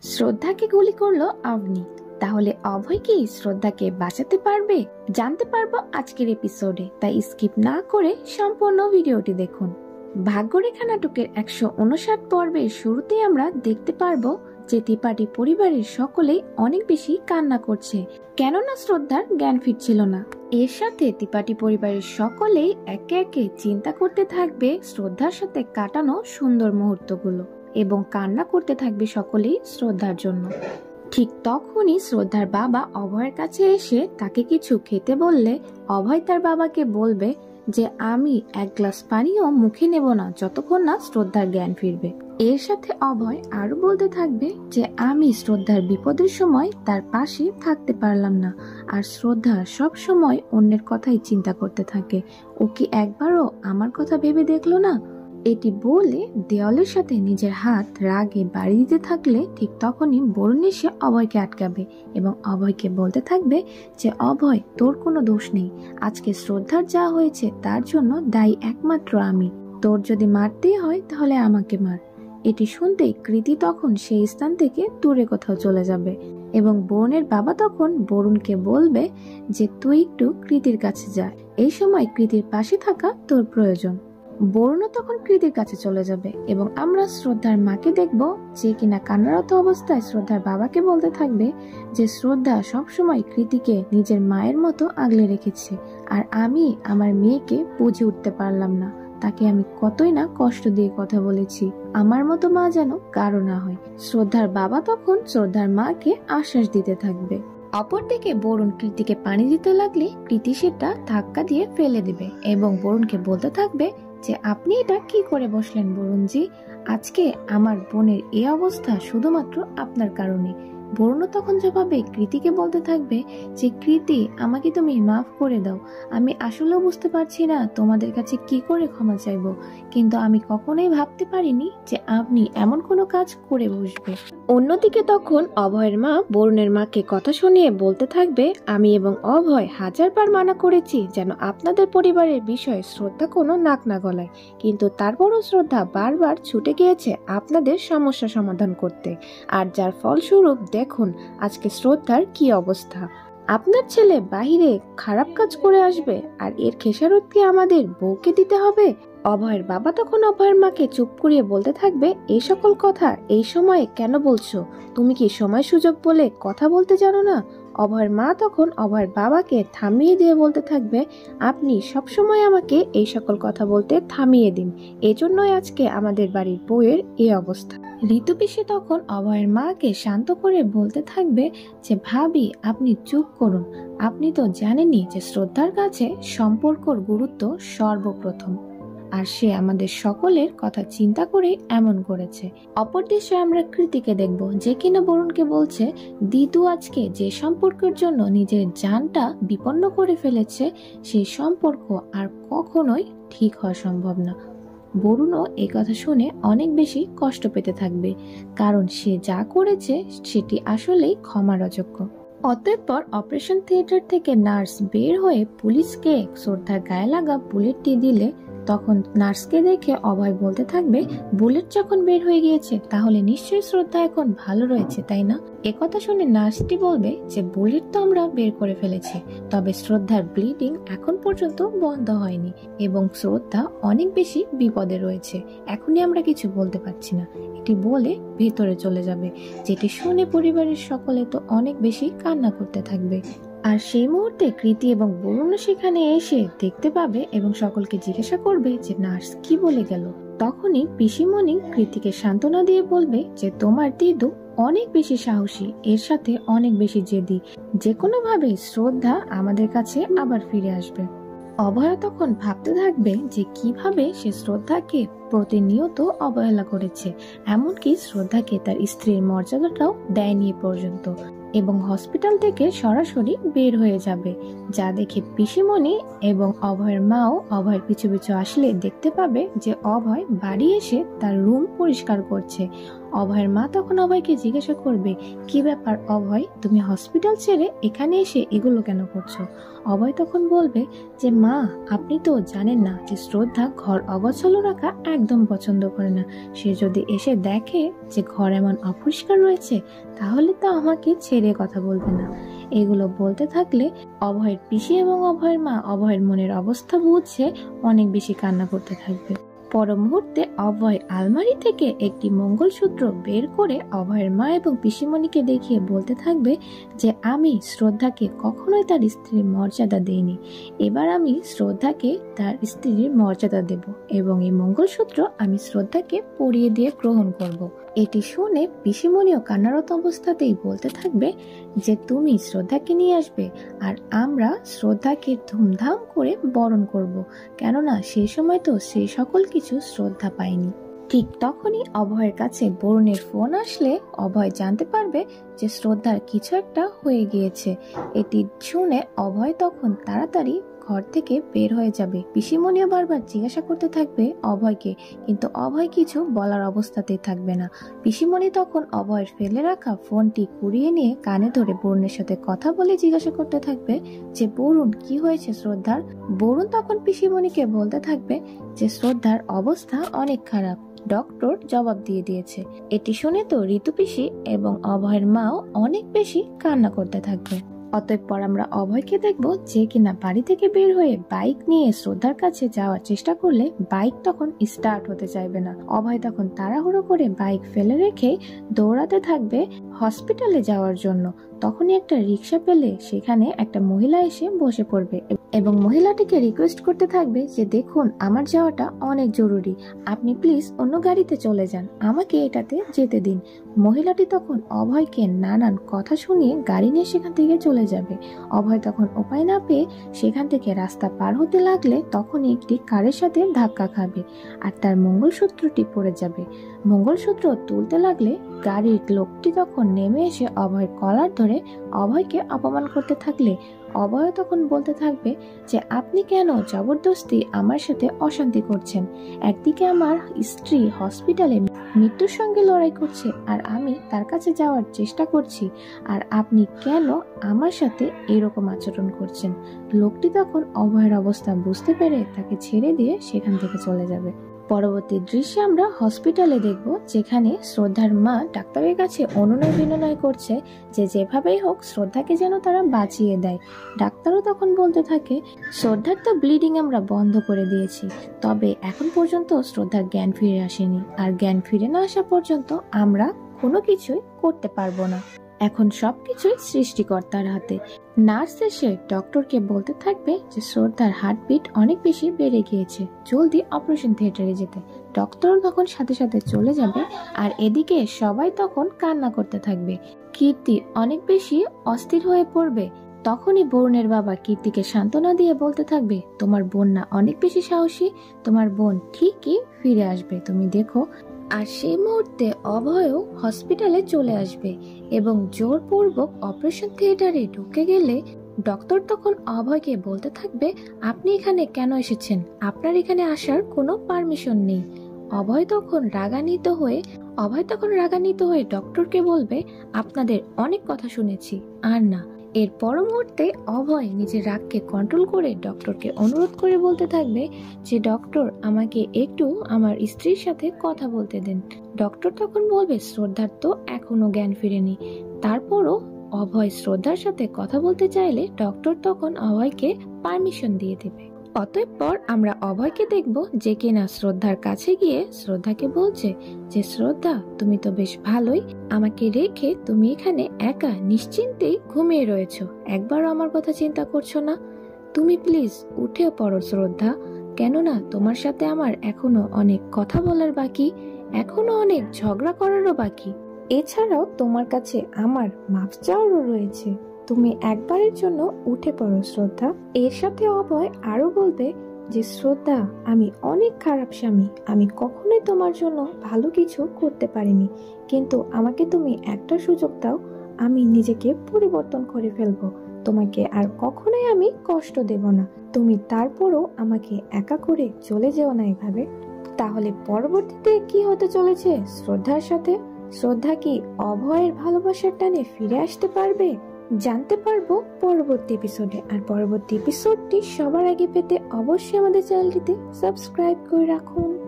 শ্রদ্ধাকে গুলি করলো অবনী। তাহলে অভয় কি শ্রদ্ধাকে বাঁচাতে পারবে? জানতে পারবো আজকের এপিসোডে, তাই স্কিপ না করে সম্পূর্ণ ভিডিওটি দেখুন। ভাগ্যরেখা নাটকের 159 পর্বের শুরুতেই আমরা দেখতে পারবো যে ত্রিপাঠী পরিবারের সকলেই অনেক বেশি কান্না করছে, কেননা শ্রদ্ধার জ্ঞান ফিরছিল না। এর সাথে ত্রিপাঠী পরিবারের সকলেই একে একে চিন্তা করতে থাকবে শ্রদ্ধার সাথে কাটানো সুন্দর মুহূর্তগুলো এবং কান্না করতে থাকবে সকলেই শ্রদ্ধার জন্য। ঠিক তখনই শ্রদ্ধার বাবা অভয়ের কাছে এসে তাকে কিছু খেতে বললে অভয় তার বাবাকে বলবে যে আমি এক গ্লাস পানিও মুখে নেব না যতক্ষণ না শ্রদ্ধার জ্ঞান ফিরবে। এর সাথে অভয় আরো বলতে থাকবে যে আমি শ্রদ্ধার বিপদের সময় তার পাশে থাকতে পারলাম না, আর শ্রদ্ধা সব সময় অন্যের কথাই চিন্তা করতে থাকে। ও কি একবারও আমার কথা ভেবে দেখলো না? এটি বলে দেওয়ালের সাথে নিজের হাত রাগে বাড়ি দিতে থাকলে ঠিক তখনই বরুণ এসে অভয়কে আটকাবে এবং অভয়কে বলতে থাকবে যে অভয়, তোর কোনো দোষ নেই। আজকে শ্রদ্ধার যা হয়েছে তার জন্য দায়ী একমাত্র আমি। তোর যদি মারতেই হয় তাহলে আমাকে মার। এটি শুনতেই কৃতি তখন সেই স্থান থেকে দূরে কোথাও চলে যাবে এবং বরুণের বাবা তখন বরুণকে বলবে যে তুই একটু কৃতির কাছে যা, এই সময় কৃতির পাশে থাকা তোর প্রয়োজন। বরুণও তখন কৃতির কাছে চলে যাবে এবং আমরা শ্রদ্ধার মাকে দেখব যে কিনা কান্নারত অবস্থায় শ্রদ্ধার বাবাকে বলতে থাকবে যে শ্রদ্ধা সবসময় কৃতিকে নিজের মায়ের মতো আগলে রেখেছে, আর আমি আমার মেয়েকে বুঝে উঠতে পারলাম না। তাকে আমি কতই না কষ্ট দিয়ে কথা বলেছি, আমার মতো মা যেন কারো না হয়। শ্রদ্ধার বাবা তখন শ্রদ্ধার মাকে আশ্বাস দিতে থাকবে। অপরদিকে বরুণ কৃতিকে পানি দিতে লাগলে কৃতি সেটা ধাক্কা দিয়ে ফেলে দিবে এবং বরুণকে বলতে থাকবে যে আপনি এটা কি করে বসলেন বরুণজি? আজকে আমার বোনের এই অবস্থা শুধুমাত্র আপনার কারণে। বরুণ তখন জবাবে কৃতিকে বলতে থাকবে যে কৃতি, আমাকে তুমি মাফ করে দাও। আমি আসলেও বুঝতে পারছি না তোমাদের কাছে কি করে ক্ষমা চাইবো, কিন্তু আমি কখনোই ভাবতে পারিনি যে আপনি এমন কোনো কাজ করে বসবে। অন্যদিকে তখন অভয়ের মা বরুণের মাকে কথা শুনিয়ে বলতে থাকবে আমি এবং অভয় 1000 বার মানা করেছি যেন আপনাদের পরিবারের বিষয়ে শ্রদ্ধা কোনো নাক না গলায়, কিন্তু তারপরও শ্রদ্ধা বারবার ছুটে গিয়েছে আপনাদের সমস্যা সমাধান করতে, আর যার ফলস্বরূপ দেখুন আজকে শ্রদ্ধার কি অবস্থা। আপনার ছেলে বাহিরে খারাপ কাজ করে আসবে আর এর খেসারত কি আমাদের বউকে দিতে হবে? অভয়ের বাবা তখন অভয়ের মাকে চুপ করিয়ে বলতে থাকবে এই সকল কথা এই সময়ে কেন বলছো? তুমি কি সময় সুযোগ বলে কথা বলতে জানো না? অভয়ের মা তখন অভয়ের বাবাকে থামিয়ে দিয়ে বলতে থাকবে আপনি সবসময় আমাকে এই সকল কথা বলতে থামিয়ে দিন, এজন্যই আজকে আমাদের বাড়ির বউয়ের এই অবস্থা। ঋতুপিসি তখন অভয়ের মাকে শান্ত করে বলতে থাকবে যে ভাবি আপনি চুপ করুন, আপনি তো জানেনই যে শ্রদ্ধার কাছে সম্পর্কর গুরুত্ব সর্বপ্রথম, আর সে আমাদের সকলের কথা চিন্তা করে এমন করেছে। অপর দেশে আমরা কৃতিকে দেখব যে কিনা বরুণকে বলছে দিদু আজকে যে সম্পর্কের জন্য নিজের জানটা বিপন্ন করে ফেলেছে সেই সম্পর্ক আর কখনোই ঠিক হওয়া সম্ভব না। বরুণও এই কথা শুনে অনেক বেশি কষ্ট পেতে থাকবে, কারণ সে যা করেছে সেটি আসলেই ক্ষমার অযোগ্য। অতঃপর অপারেশন থিয়েটার থেকে নার্স বের হয়ে পুলিশকে শ্রদ্ধার গায়ে লাগা বুলেট দিয়ে দিলে তখন নার্সকে দেখে অভয় বলতে থাকবে বুলেট যখন বের হয়ে গিয়েছে তাহলে নিশ্চয়ই শ্রদ্ধা এখন ভালো রয়েছে, তাই না? একথা শুনে নার্সটি বলবে যে বুলেট তো আমরা বের করে ফেলেছি, তবে শ্রদ্ধার ব্লিডিং এখন পর্যন্ত বন্ধ হয়নি এবং শ্রদ্ধা অনেক বেশি বিপদে রয়েছে, এখনই আমরা কিছু বলতে পারছি না। এটি বলে ভেতরে চলে যাবে, যেটি শুনে পরিবারের সকলে তো অনেক বেশি কান্না করতে থাকবে। আর সেই মুহূর্তে কৃতি এবং বরুণ সেখানে এসে দেখতে পাবে এবং সকলকে জিজ্ঞাসা করবে যে নার্স কি বলে গেল। তখনই পিসিমণি কৃতিকে সান্ত্বনা দিয়ে বলবে যে তোমার দিদু অনেক বেশি সাহসী, এর সাথে অনেক বেশি জেদি, যে কোনো ভাবে শ্রদ্ধা আমাদের কাছে আবার ফিরে আসবে। অভয়া তখন ভাবতে থাকবে যে কিভাবে সে শ্রদ্ধাকে প্রতিনিয়ত অবহেলা করেছে, এমনকি শ্রদ্ধাকে তার স্ত্রীর মর্যাদাটাও দেয়নি পর্যন্ত। এবং হসপিটাল থেকে সরাসরি বের হয়ে যাবে, যা দেখে পিসিমণি এবং অভয়ের মাও অভয়ের পিছু পিছু আসলে দেখতে পাবে যে অভয় বাড়ি এসে তার রুম পরিষ্কার করছে। অভয়ের মা তখন অভয়কে জিজ্ঞাসা করবে, কি ব্যাপার অভয়, তুমি হসপিটাল ছেড়ে এখানে এসে এগুলো কেন করছো? অভয় তখন বলবে যে মা, আপনি তো জানেন না যে শ্রদ্ধা ঘর অগোছালো রাখা একদম পছন্দ করে না। সে যদি এসে দেখে যে ঘর এমন অপরিষ্কার রয়েছে তাহলে তো আমাকে ছেড়ে কথা বলবে না। এগুলো বলতে থাকলে অভয়ের পিসি এবং অভয়ের মা অভয়ের মনের অবস্থা বুঝে অনেক বেশি কান্না করতে থাকবে। পর মুহূর্তে অভয় আলমারি থেকে একটি মঙ্গলসূত্র বের করে অভয়ের মা এবং পিসিমণিকে দেখিয়ে বলতে থাকবে যে আমি শ্রদ্ধাকে কখনোই তার স্ত্রীর মর্যাদা দেইনি, এবার আমি শ্রদ্ধাকে তার স্ত্রীর মর্যাদা দেব এবং এই মঙ্গলসূত্র আমি শ্রদ্ধাকে পরিয়ে দিয়ে গ্রহণ করব। এটি শুনে পিসিমণিও কান্নারত অবস্থাতেই বলতে থাকবে যে তুমি শ্রদ্ধাকে নিয়ে আসবে আর আমরা শ্রদ্ধাকে ধুমধাম করে বরণ করব, কেননা সেই সময় তো সেই সকল কিছু শ্রদ্ধা পায়নি। ঠিক তখনই অভয়ের কাছে বরুণের ফোন আসলে অভয় জানতে পারবে যে শ্রদ্ধার কিছু একটা হয়ে গিয়েছে। এটি শুনে অভয় তখন তাড়াতাড়ি ঘর থেকে বের হয়ে যাবে। পিসিমণিও বারবার জিজ্ঞাসা করতে থাকবে অভয়কে, কিন্তু অভয় কিছু বলার অবস্থাতেই থাকবে না। পিসিমণি তখন অভয়ের ফেলে রাখা ফোনটি কুড়িয়ে নিয়ে কানে ধরে বরুণের সাথে কথা বলে জিজ্ঞাসা করতে থাকবে যে বরুণ, কি হয়েছে শ্রদ্ধার? বরুণ তখন পিসিমণিকে বলতে থাকবে যে শ্রদ্ধার অবস্থা অনেক খারাপ, ডক্টর জবাব দিয়ে দিয়েছে। এটি শুনে তো ঋতু পিসি এবং অভয়ের মাও অনেক বেশি কান্না করতে থাকবে। অতঃপর আমরা অভয়কে দেখব যে কিনা বাড়ি থেকে বের হয়ে বাইক নিয়ে শ্রদ্ধার কাছে যাওয়ার চেষ্টা করলে বাইক তখন স্টার্ট হতে চাইবে না। অভয় তখন তাড়াহুড়ো করে বাইক ফেলে রেখে দৌড়াতে থাকবে হসপিটালে যাওয়ার জন্য। তখনই একটা রিক্সা পেলে সেখানে একটা মহিলা এসে বসে পড়বে এবং মহিলাটিকে রিকোয়েস্ট করতে থাকবে যে দেখুন, আমার যাওয়াটা অনেক জরুরি, আপনি প্লিজ অন্য গাড়িতে চলে যান, আমাকে এটাতে যেতে দিন। মহিলাটি তখন অভয়কে নানান কথা শুনিয়ে গাড়ি নিয়ে সেখান থেকে চলে যাবে। অভয় তখন উপায় না পেয়ে সেখান থেকে রাস্তা পার হতে লাগলে তখনই একটি কারের সাথে ধাক্কা খাবে আর তার মঙ্গলসূত্রটি পড়ে যাবে। মঙ্গলসূত্র তুলতে লাগলে গাড়ির লোকটি তখন নেমে এসে অভয়ের কলার ধরে অভয়কে অপমান করতে থাকলে অভয় তখন বলতে থাকবে যে আপনি কেন জবরদস্তি আমার সাথে অশান্তি করছেন? একদিকে আমার স্ত্রী হসপিটালে মৃত্যুর সঙ্গে লড়াই করছে আর আমি তার কাছে যাওয়ার চেষ্টা করছি, আর আপনি কেন আমার সাথে এরকম আচরণ করছেন? লোকটি তখন অভয়ের অবস্থা বুঝতে পেরে তাকে ছেড়ে দিয়ে সেখান থেকে চলে যাবে। পরবর্তী দৃশ্যে আমরা হসপিটালে দেখব যেখানে শ্রদ্ধার মা ডাক্তারের কাছে অনুনয় বিনয় করছে যে যেভাবেই হোক শ্রদ্ধাকে যেন তারা বাঁচিয়ে দেয়। ডাক্তারও তখন বলতে থাকে শ্রদ্ধার তো ব্লিডিং আমরা বন্ধ করে দিয়েছি, তবে এখন পর্যন্ত শ্রদ্ধার জ্ঞান ফিরে আসেনি, আর জ্ঞান ফিরে না আসা পর্যন্ত আমরা কোনো কিছুই করতে পারবো না, এখন সবকিছুই সৃষ্টিকর্তার হাতে। নার্স এসে ডক্টরকে বলতে থাকবে যে শ্রদ্ধার হার্টবিট অনেক বেশি বেড়ে গিয়েছে, জলদি অপারেশন থিয়েটারে যেতে। ডক্টর তখন সাথে সাথে চলে যাবে আর এদিকে সবাই তখন কান্না করতে থাকবে। কীর্তি অনেক বেশি অস্থির হয়ে পড়বে। তখনই বরুণের বাবা কীর্তিকে সান্ত্বনা দিয়ে বলতে থাকবে তোমার বোন না অনেক বেশি সাহসী, তোমার বোন ঠিকই ফিরে আসবে, তুমি দেখো। আর সেই মুহূর্তে অভয়ও হসপিটালে চলে আসবে এবং জোরপূর্বক অপারেশন থিয়েটারে ঢুকে গেলে ডক্টর তখন অভয়কে বলতে থাকবে আপনি এখানে কেন এসেছেন, আপনার এখানে আসার কোনো পারমিশন নেই। অভয় তখন রাগান্বিত হয়ে ডক্টরকে বলবে আপনাদের অনেক কথা শুনেছি, আর না। এর পর মুহূর্তে অভয় নিজের রাগকে কন্ট্রোল করে ডক্টরকে অনুরোধ করে বলতে থাকবে যে ডক্টর আমাকে একটু আমার স্ত্রীর সাথে কথা বলতে দেন। ডক্টর তখন বলবে শ্রদ্ধার তো এখনো জ্ঞান ফিরেনি। তারপরও অভয় শ্রদ্ধার সাথে কথা বলতে চাইলে ডক্টর তখন অভয়কে পারমিশন দিয়ে দেবে। অতঃপর আমরা অভয়কে দেখব যে কিনা শ্রদ্ধার কাছে গিয়ে শ্রদ্ধাকে বলছে যে শ্রদ্ধা তুমি তো বেশ ভালোই, আমাকে রেখে তুমি এখানে একা নিশ্চিন্তেই ঘুমিয়ে রয়েছো, একবারও আমার কথা চিন্তা করছো না, তুমি প্লিজ উঠে পড়ো শ্রদ্ধা, কেননা তোমার সাথে আমার এখনো অনেক কথা বলার বাকি, এখনো অনেক ঝগড়া করারও বাকি, এছাড়াও তোমার কাছে আমার মাফ চাওয়ারও রয়েছে, তুমি একবারের জন্য উঠে পড়ো শ্রদ্ধা। এর সাথে অভয় আরো বলবে যে শ্রদ্ধা আমি অনেক খারাপ স্বামী, আমি কখনোই তোমার জন্য ভালো কিছু করতে পারিনি, কিন্তু আমাকে তুমি একটা সুযোগ দাও, আমি নিজেকে পরিবর্তন করে ফেলবো। তোমাকে আর কখনোই আমি কষ্ট দেব না। তুমি তারপরও আমাকে একা করে চলে যেও না এভাবে। তাহলে পরবর্তীতে কি হতে চলেছে শ্রদ্ধার সাথে? শ্রদ্ধা কি অভয়ের ভালোবাসার টানে ফিরে আসতে পারবে? জানতে পারবো পরবর্তী এপিসোডে। আর পরবর্তী এপিসোডটি সবার আগে পেতে অবশ্যই আমাদের চ্যানেলটিতে সাবস্ক্রাইব করে রাখুন।